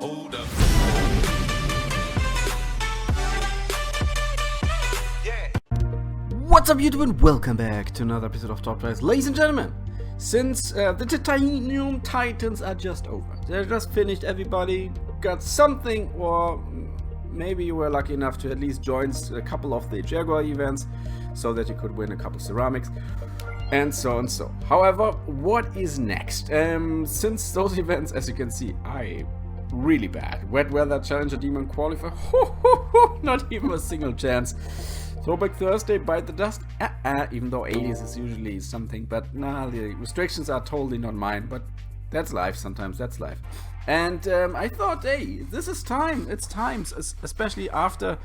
Hold up. What's up YouTube and welcome back to another episode of Top Prize. Ladies and gentlemen, since the Titanium Titans are just over, they're just finished, everybody got something, or maybe you were lucky enough to at least join a couple of the Jaguar events so that you could win a couple ceramics and so and so. However, what is next? Since those events, as you can see, are really bad. Wet Weather Challenger Demon Qualifier, not even a single chance. Throwback Thursday, Bite the Dust, even though 80s is usually something, but nah, the restrictions are totally not mine, but that's life sometimes, that's life. And I thought, hey, this is time, it's time, especially after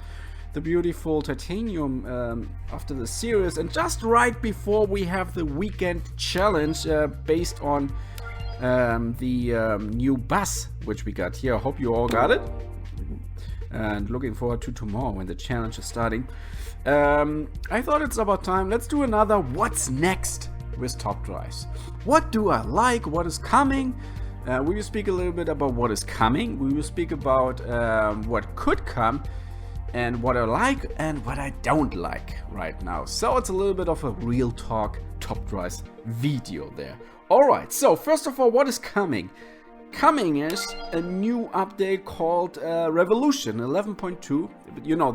the beautiful Titanium, after the series, and just right before we have the weekend challenge based on the new bus, which we got here. I hope you all got it. And looking forward to tomorrow when the challenge is starting. I thought it's about time. Let's do another what's next with Top Drives. What do I like? What is coming? We will speak a little bit about what is coming. We will speak about what could come and what I like and what I don't like right now. So it's a little bit of a real talk Top Drives video there. Alright, so first of all, what is coming? Coming is a new update called Revolution 11.2. You know,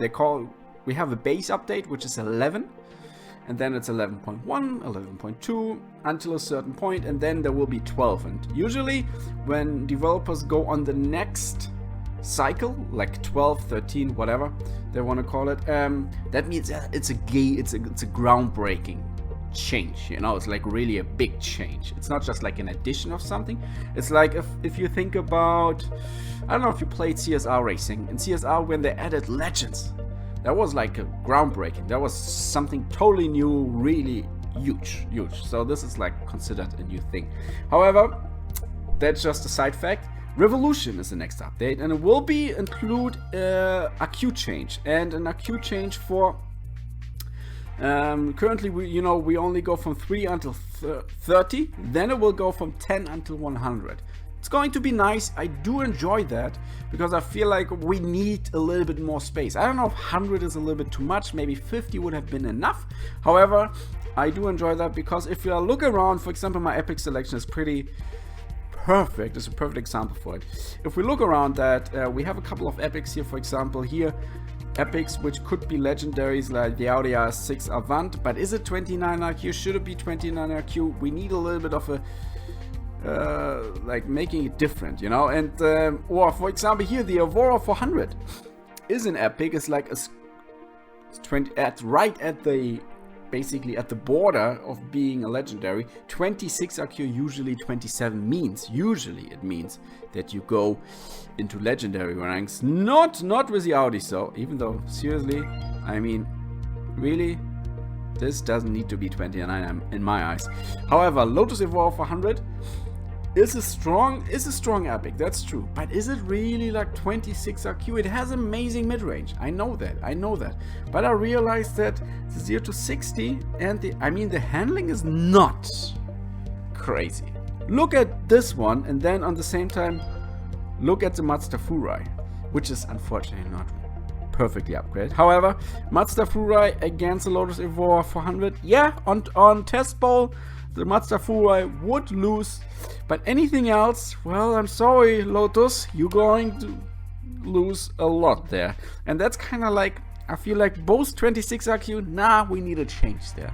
we have a base update, which is 11, and then it's 11.1, 11.2 until a certain point, and then there will be 12. And usually when developers go on the next cycle, like 12, 13, whatever they want to call it, that means it's a groundbreaking change, you know. It's like really a big change. It's not just like an addition of something. It's like if you think about, I don't know if you played CSR racing. In CSR, when they added legends, that was like a groundbreaking. That was something totally new, really huge. So this is like considered a new thing. However, that's just a side fact. Revolution is the next update, and it will include a queue change, and an queue change for currently we only go from 3 until 30, then it will go from 10 until 100. It's going to be nice. I do enjoy that because I feel like we need a little bit more space. I don't know if 100 is a little bit too much, maybe 50 would have been enough. However, I do enjoy that because if you look around, for example, my epic selection is pretty perfect. It's a perfect example for it. If we look around that, we have a couple of epics here, for example here, epics which could be legendaries like the Audi R6 Avant, but is it 29 IQ? Should it be 29 IQ? We need a little bit of a like making it different, you know. And or for example here, the Aurora 400 is an epic. It's like a 20 right at the basically at the border of being a legendary. 26 IQ, usually 27 means, it means that you go into legendary ranks, not with the Audi. So even though, seriously, I mean, really, this doesn't need to be 29 in my eyes. However, Lotus Evolve 400 is a strong epic, that's true, but is it really like 26 IQ? It has amazing mid-range, I know that, but I realized that the 0 to 60 and the handling is not crazy. Look at this one, and then on the same time look at the Mazda Furai, which is unfortunately not perfectly upgraded. However, Mazda Furai against the Lotus Evolve 400, yeah, on test bowl the Mazda Furai would lose, but anything else, well, I'm sorry Lotus, you're going to lose a lot there. And that's kind of like, I feel like both 26 IQ, nah, we need a change there.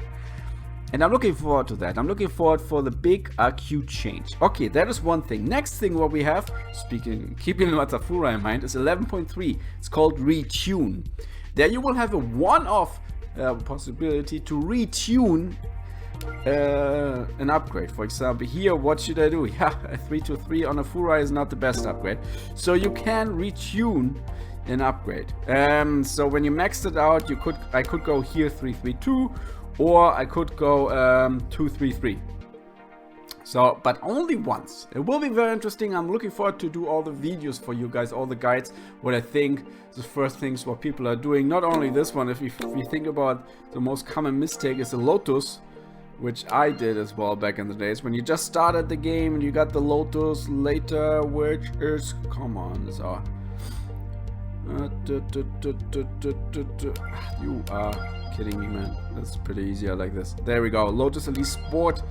And I'm looking forward to that. I'm looking forward for the big IQ change. Okay, that is one thing. Next thing what we have, keeping Mazda Furai in mind, is 11.3. It's called Retune. There you will have a one-off possibility to retune an upgrade. For example here, what should I do? Yeah, a 323 on a Furai is not the best upgrade, so you can retune an upgrade. So when you maxed it out, I could go here 332, or I could go 233. So, but only once. It will be very interesting. I'm looking forward to do all the videos for you guys, all the guides, what I think, the first things what people are doing. Not only this one, if you think about the most common mistake is the Lotus which I did as well back in the days when you just started the game and you got the Lotus later, which is, come on, so you are kidding me, man. That's pretty easy. I like this. There we go. Lotus Elite Sport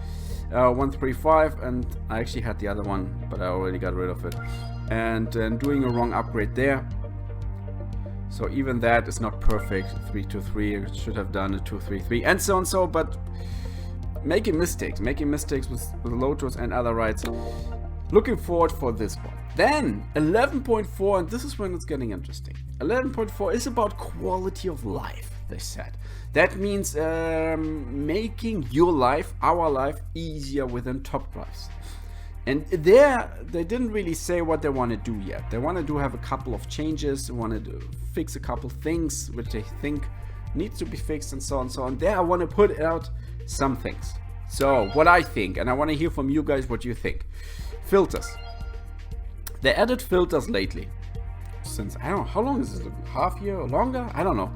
135, and I actually had the other one, but I already got rid of it. And doing a wrong upgrade there. So even that is not perfect. 323. It should have done a 233, and so on. So, but making mistakes with Lotus and other rides. Looking forward for this one. Then 11.4, and this is when it's getting interesting. 11.4 is about quality of life, they said. That means making your life, our life, easier within Top Drives. And there, they didn't really say what they want to do yet. They want to have a couple of changes. They want to fix a couple things which they think needs to be fixed, and so on and so on. There, I want to put out some things. So, what I think, and I want to hear from you guys what you think. Filters. They added filters lately. Since, I don't know, how long is this? Half year or longer? I don't know.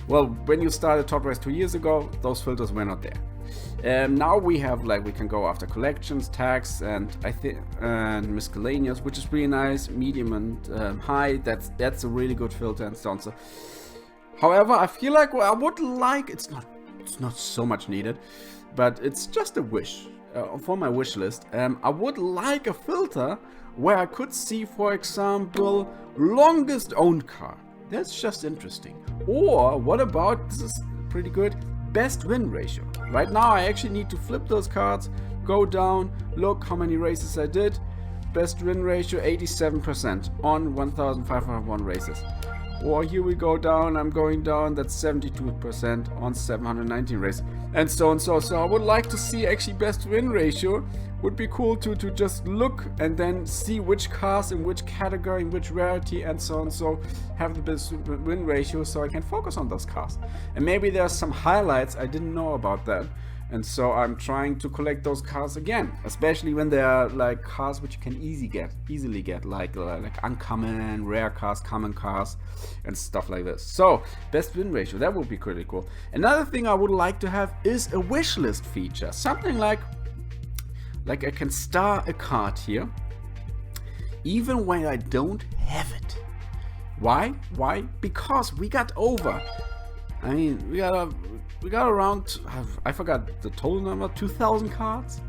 Well, when you started Top Race 2 years ago, those filters were not there. Now we have, like, we can go after collections, tags, and I think and miscellaneous, which is really nice. Medium and high. That's a really good filter, and so on. So, however, I feel like I would like. It's not so much needed, but it's just a wish for my wish list. I would like a filter where I could see, for example, longest owned car. That's just interesting. Or what about, this is pretty good, best win ratio. Right now I actually need to flip those cards, go down, look how many races I did. Best win ratio 87% on 1,501 races. Or here we go down, I'm going down, that's 72% on 719 races. And so on, so I would like to see actually best win ratio. Would be cool to just look and then see which cars in which category, in which rarity, and so on. So have the best win ratio so I can focus on those cars. And maybe there's some highlights I didn't know about that. And so I'm trying to collect those cars again, especially when they are like cars which you can easily get, like uncommon, rare cars, common cars, and stuff like this. So best win ratio, that would be pretty cool. Another thing I would like to have is a wishlist feature, something like I can star a card here, even when I don't have it. Why? Because we got over. I mean, we got around, I forgot the total number, 2,000 cards.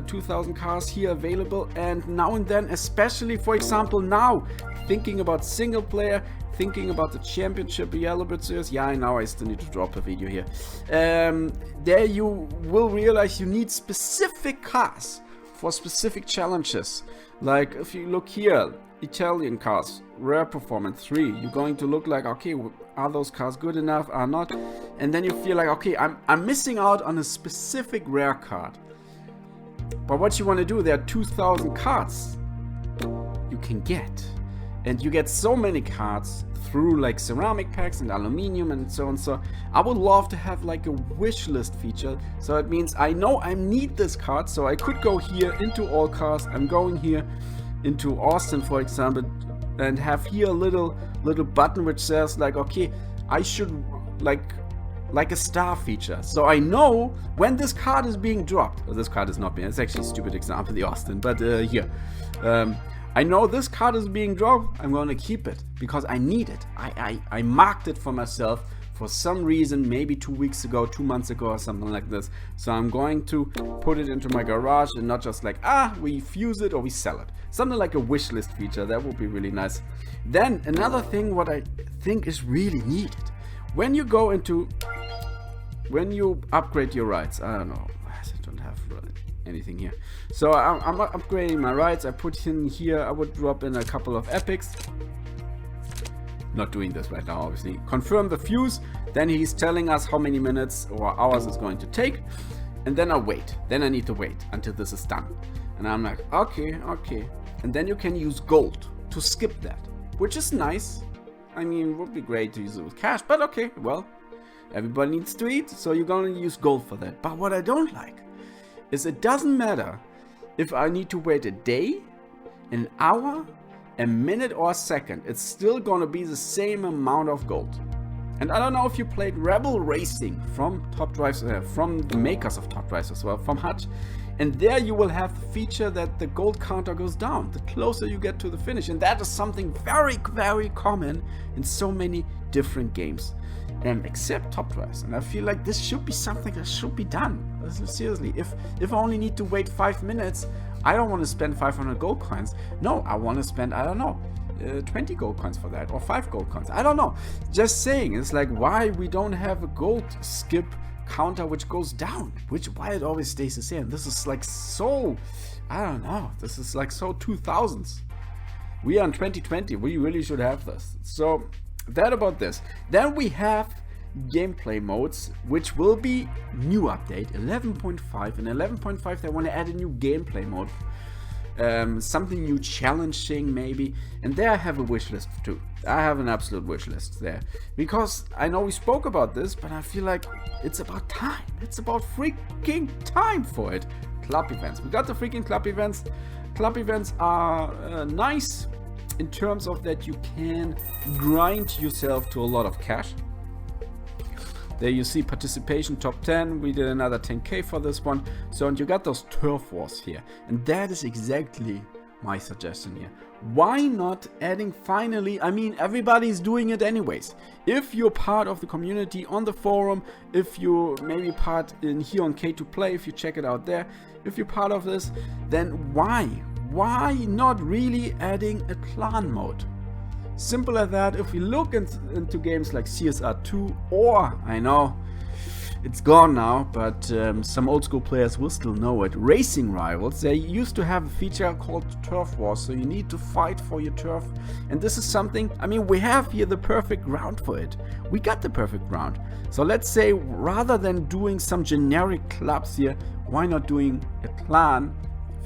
2,000 cars here available, and now and then, especially, for example, now, thinking about single player, thinking about the championship yellow bit series. Yeah, now I still need to drop a video here. There you will realize you need specific cars for specific challenges. Like if you look here, Italian cars, rare performance 3, you're going to look like, okay, are those cars good enough, are not? And then you feel like, okay, I'm missing out on a specific rare card. But what you want to do, there are 2,000 cards you can get. And you get so many cards through like ceramic packs and aluminium and so on. So I would love to have like a wish list feature. So it means I know I need this card. So I could go here into all cars. I'm going here into Austin, for example, and have here a little button which says like, okay, I should like a star feature. So I know when this card is being dropped. Well, this card is not being, it's actually a stupid example, the Austin, but here. I know this card is being dropped, I'm going to keep it because I need it. I marked it for myself for some reason, maybe 2 weeks ago, 2 months ago or something like this. So I'm going to put it into my garage and not just like, we fuse it or we sell it. Something like a wish list feature, that would be really nice. Then another thing what I think is really needed. When you go into, when you upgrade your rides, I don't know, I don't have anything here. So I'm upgrading my rides. I put in here, I would drop in a couple of epics. Not doing this right now, obviously. Confirm the fuse. Then he's telling us how many minutes or hours it's going to take. And then I wait. Then I need to wait until this is done. And I'm like, okay. And then you can use gold to skip that, which is nice. I mean, it would be great to use it with cash, but okay, well, everybody needs to eat, so you're gonna use gold for that. But what I don't like is it doesn't matter if I need to wait a day, an hour, a minute or a second. It's still gonna be the same amount of gold. And I don't know if you played Rebel Racing from Top Drives, from the makers of Top Drives as well, from Hutch. And there you will have the feature that the gold counter goes down the closer you get to the finish. And that is something very, very common in so many different games. Except Top Drives. And I feel like this should be something that should be done. Seriously, if I only need to wait 5 minutes, I don't want to spend 500 gold coins. No, I want to spend, I don't know, 20 gold coins for that, or 5 gold coins. I don't know. Just saying, it's like why we don't have a gold skip counter which goes down, why it always stays the same. This is like so, I don't know, this is like so 2000s. We are in 2020, we really should have this. So that about this. Then we have gameplay modes, which will be new update 11.5. In 11.5 they want to add a new gameplay mode, something new, challenging maybe. And there I have a wish list too. I have an absolute wish list there, because I know we spoke about this, but I feel like it's about time. It's about freaking time for it. Club events. We got the freaking club events. Club events are nice in terms of that you can grind yourself to a lot of cash. There you see participation top 10. We did another 10k for this one. So, and you got those turf wars here. And that is exactly my suggestion here. Why not adding finally, I mean, everybody's doing it anyways. If you're part of the community on the forum, if you maybe part in here on K2Play, if you check it out there, if you're part of this, then why not really adding a clan mode? Simple as that. If we look into games like CSR2, or I know it's gone now, but some old school players will still know it, Racing Rivals, they used to have a feature called Turf Wars, so you need to fight for your turf. And this is something, I mean, we have here the perfect ground for it. We got the perfect ground. So let's say rather than doing some generic clubs here, why not doing a clan?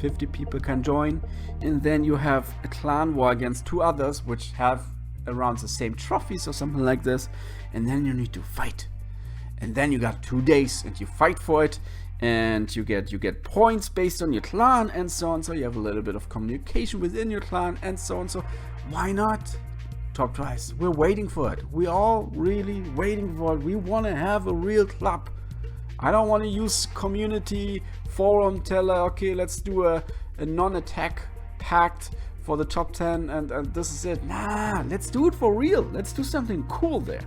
50 people can join, and then you have a clan war against 2 others which have around the same trophies or something like this, and then you need to fight. And then you got 2 days and you fight for it, and you get points based on your clan and so on. So you have a little bit of communication within your clan and so on. So why not? Top Drives, we're waiting for it. We're all really waiting for it. We want to have a real club. I don't want to use community forum teller, okay, let's do a non-attack pact for the top 10 and this is it. Nah, let's do it for real. Let's do something cool there.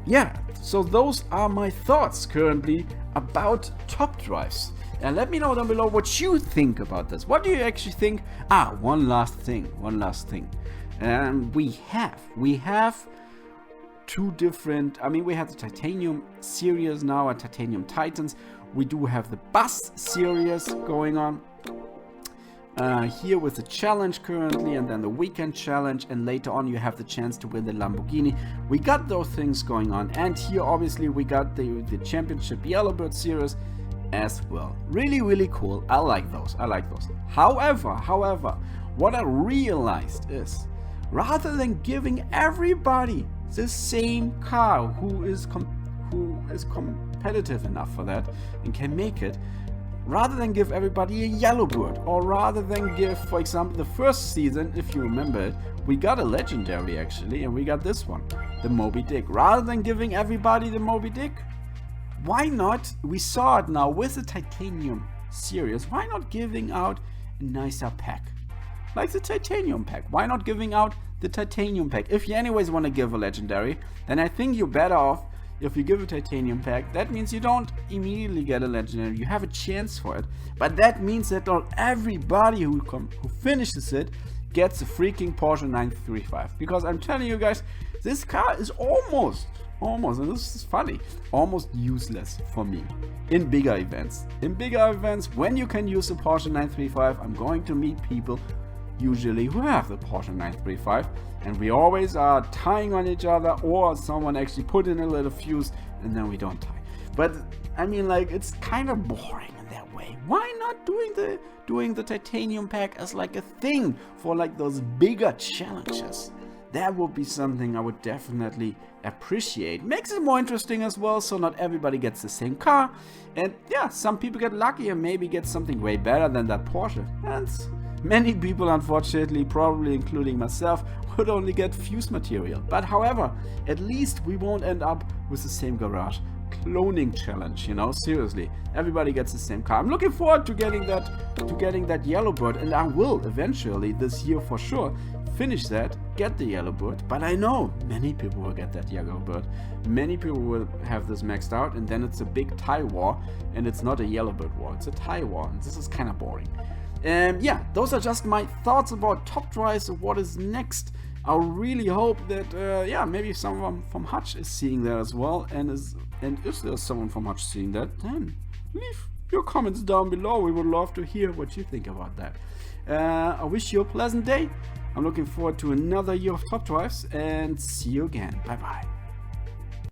Yeah, so those are my thoughts currently about Top Drives. And let me know down below what you think about this. What do you actually think? One last thing. We have 2 different, I mean, we have the Titanium series now and Titanium Titans. We do have the Bus series going on here with the challenge currently, and then the weekend challenge, and later on you have the chance to win the Lamborghini. We got those things going on, and here obviously we got the championship Yellowbird series as well. Really cool. I like those. However, what I realized is, rather than giving everybody the same car who is competitive enough for that and can make it, rather than give everybody a Yellowbird, or rather than give, for example, the first season, if you remember it, we got a legendary actually, and we got this one, the Moby Dick. Rather than giving everybody the Moby Dick, why not, we saw it now with the Titanium series, why not giving out a nicer pack? Like the Titanium pack. Why not giving out the Titanium pack? If you anyways want to give a legendary, then I think you're better off if you give a Titanium pack. That means you don't immediately get a legendary. You have a chance for it. But that means that not everybody who finishes it gets a freaking Porsche 935. Because I'm telling you guys, this car is almost, and this is funny, almost useless for me in bigger events. In bigger events, when you can use the Porsche 935, I'm going to meet people usually who have the Porsche 935, and we always are tying on each other, or someone actually put in a little fuse and then we don't tie. But I mean, like, it's kind of boring in that way. Why not doing the Titanium pack as like a thing for like those bigger challenges? That would be something I would definitely appreciate. Makes it more interesting as well, so not everybody gets the same car, and yeah, some people get lucky and maybe get something way better than that Porsche. And Many people, unfortunately, probably including myself, would only get fused material. But however, at least we won't end up with the same garage cloning challenge, you know, seriously. Everybody gets the same car. I'm looking forward to getting that yellow bird, and I will eventually this year for sure finish that, get the yellow bird. But I know many people will get that yellow bird. Many people will have this maxed out, and then it's a big tie war, and it's not a yellow bird war, it's a tie war, and this is kind of boring. Yeah, those are just my thoughts about top tries of what is next. I really hope that, yeah, maybe someone from Hutch is seeing that as well, and if there's someone from Hutch seeing that, then leave your comments down below. We would love to hear what you think about that. I wish you a pleasant day. I'm looking forward to another year of top drives, and see you again. Bye bye.